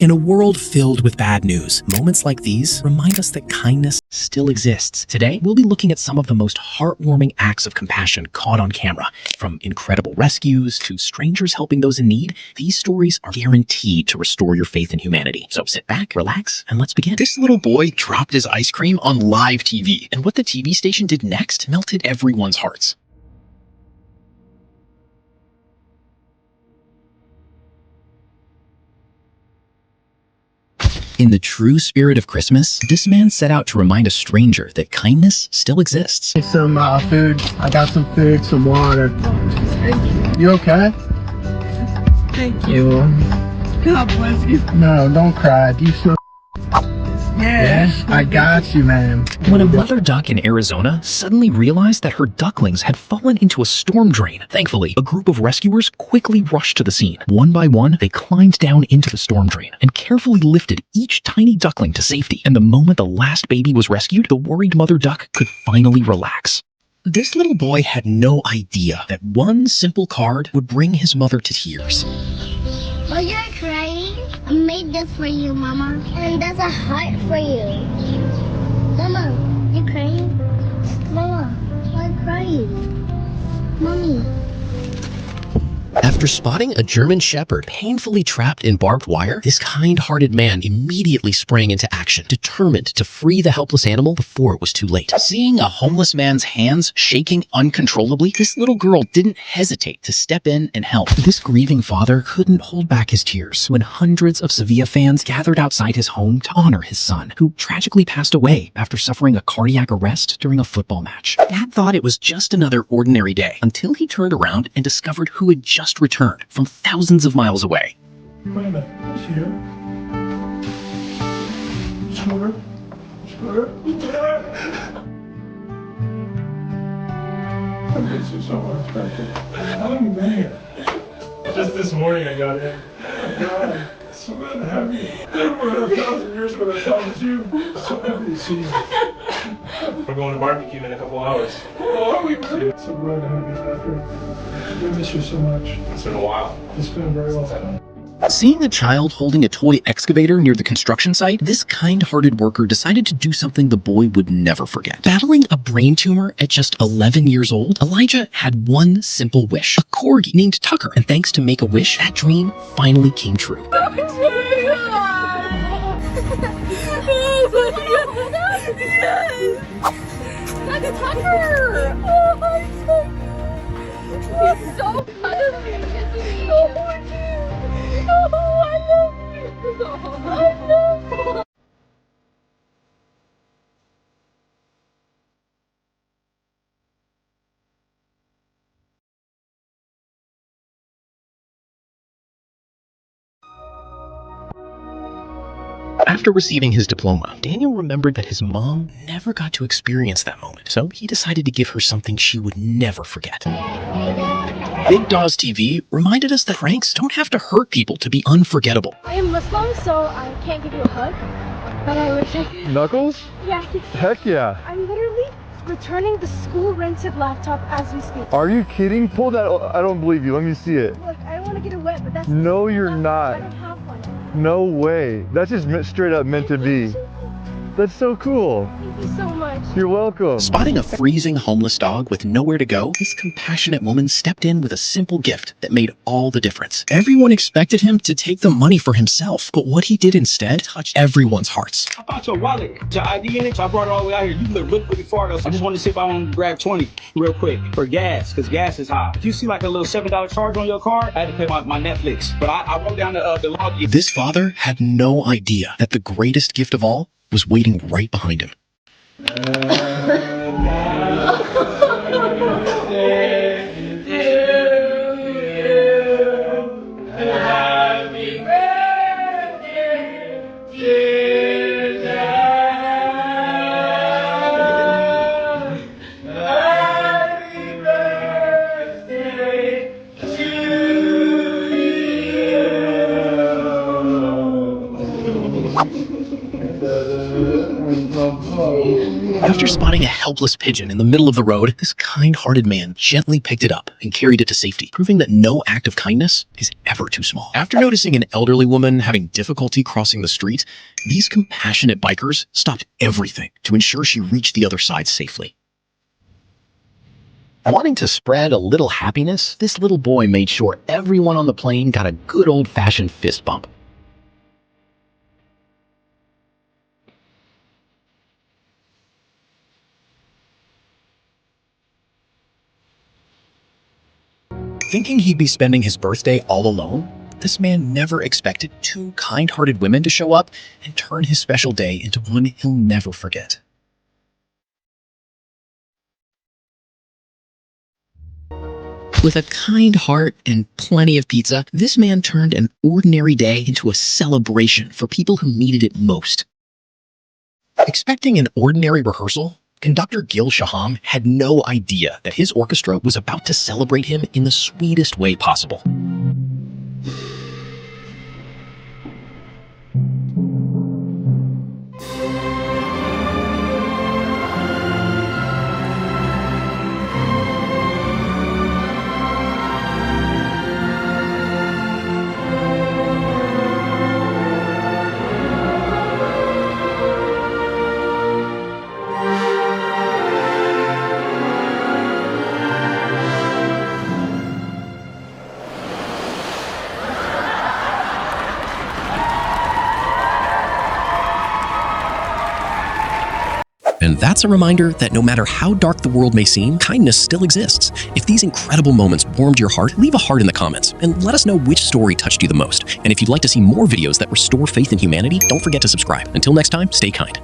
In a world filled with bad news, moments like these remind us that kindness still exists. Today, we'll be looking at some of the most heartwarming acts of compassion caught on camera. From incredible rescues to strangers helping those in need, these stories are guaranteed to restore your faith in humanity. So sit back, relax, and let's begin. This little boy dropped his ice cream on live TV, and what the TV station did next melted everyone's hearts. In the true spirit of Christmas, this man set out to remind a stranger that kindness still exists. Some food. I got some food, some water. You okay? Thank you. God bless you. No, don't cry. Do you feel? Yes, I got you, man. When a mother duck in Arizona suddenly realized that her ducklings had fallen into a storm drain, thankfully, a group of rescuers quickly rushed to the scene. One by one, they climbed down into the storm drain and carefully lifted each tiny duckling to safety. And the moment the last baby was rescued, the worried mother duck could finally relax. This little boy had no idea that one simple card would bring his mother to tears. Are you crying? I made this for you, Mama. And there's a heart for you. Mama, you crying? Mama, why crying? Mommy. After spotting a German shepherd painfully trapped in barbed wire, this kind-hearted man immediately sprang into action, determined to free the helpless animal before it was too late. Seeing a homeless man's hands shaking uncontrollably, this little girl didn't hesitate to step in and help. This grieving father couldn't hold back his tears when hundreds of Sevilla fans gathered outside his home to honor his son, who tragically passed away after suffering a cardiac arrest during a football match. Dad thought it was just another ordinary day until he turned around and discovered who had just returned from thousands of miles away. Wait a minute. It's you. Sure. I miss you so much, Becca. Oh, man. Just this morning I got in. Oh, God. So glad to have you. Never would have 1,000 years when I thought it was you. So happy to see you. We're going to barbecue in a couple hours. Oh, are we really? So glad to have you after. I miss you so much. It's been a while. It's been a very long time. Seeing a child holding a toy excavator near the construction site, this kind-hearted worker decided to do something the boy would never forget. Battling a brain tumor at just 11 years old, Elijah had one simple wish, a corgi named Tucker. And thanks to Make-A-Wish, that dream finally came true. Tucker! He's so cuddly, isn't he? Oh, I love you. I love you. After receiving his diploma, Daniel remembered that his mom never got to experience that moment, so he decided to give her something she would never forget. Big Dawes TV reminded us that pranks don't have to hurt people to be unforgettable. I am Muslim, so I can't give you a hug, but I wish I could. Knuckles? Yeah. Heck yeah. I'm literally returning the school-rented laptop as we speak. Are you kidding? Pull that. I don't believe you. Let me see it. Look, I don't want to get it wet, but that's... No, you're I not. don't have one. No way. That's just straight up meant to be. That's so cool. Thank you so much. You're welcome. Spotting a freezing homeless dog with nowhere to go, this compassionate woman stepped in with a simple gift that made all the difference. Everyone expected him to take the money for himself, but what he did instead touched everyone's hearts. I bought your wallet, your ID in it, so I brought it all the way out here. You live real pretty far though. I just wanted to see if I want to grab 20 real quick for gas, because gas is high. If you see like a little $7 charge on your card, I had to pay my Netflix. But I wrote down the log. This father had no idea that the greatest gift of all was waiting right behind him. After spotting a helpless pigeon in the middle of the road, this kind-hearted man gently picked it up and carried it to safety, proving that no act of kindness is ever too small. After noticing an elderly woman having difficulty crossing the street, these compassionate bikers stopped everything to ensure she reached the other side safely. Wanting to spread a little happiness, this little boy made sure everyone on the plane got a good old-fashioned fist bump. Thinking he'd be spending his birthday all alone, this man never expected two kind-hearted women to show up and turn his special day into one he'll never forget. With a kind heart and plenty of pizza, this man turned an ordinary day into a celebration for people who needed it most. Expecting an ordinary rehearsal, conductor Gil Shaham had no idea that his orchestra was about to celebrate him in the sweetest way possible. And that's a reminder that no matter how dark the world may seem, kindness still exists. If these incredible moments warmed your heart, leave a heart in the comments and let us know which story touched you the most. And if you'd like to see more videos that restore faith in humanity, don't forget to subscribe. Until next time, stay kind.